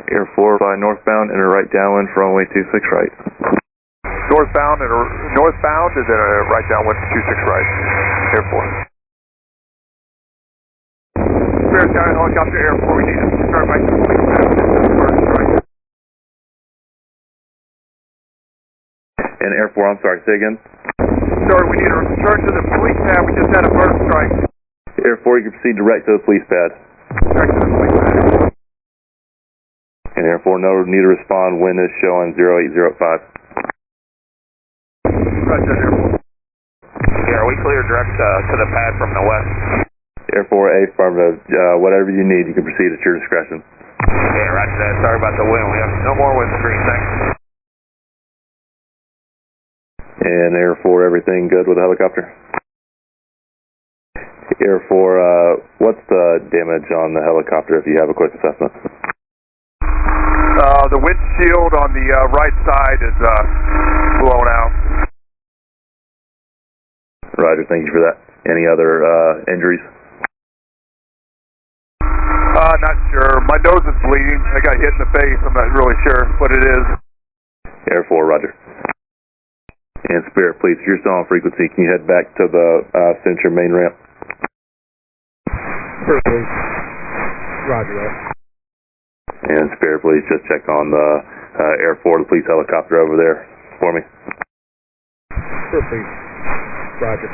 Air 4 by northbound, enter right downwind for runway 26 right. Northbound is at right downwind 26 right. Air 4. Spirit Tower helicopter Air 4, we need to start by complete first strike. And Air 4, I'm sorry, say again? Sorry, we need to return to the police pad, we just had a bird strike. Air 4, you can proceed direct to the police pad. Direct to the police pad. And Air 4, no need to respond, wind is showing 0805. Roger, Air 4. Yeah, we clear direct to the pad from the west. Air 4A, affirmative. Whatever you need, you can proceed at your discretion. Yeah, roger that. Sorry about the wind. We have no more wind screen, thanks. And Air 4, everything good with the helicopter? Air 4, what's the damage on the helicopter if you have a quick assessment? The windshield on the right side is blown out. Roger, thank you for that. Any other injuries? Not sure. My nose is bleeding. I got hit in the face. I'm not really sure what it is. Air 4, roger. And Spirit, please, if you're still on frequency, can you head back to the center main ramp? Perfect. Roger that. And Spirit, please just check on the Air 4, the police helicopter over there for me. Perfect. Roger.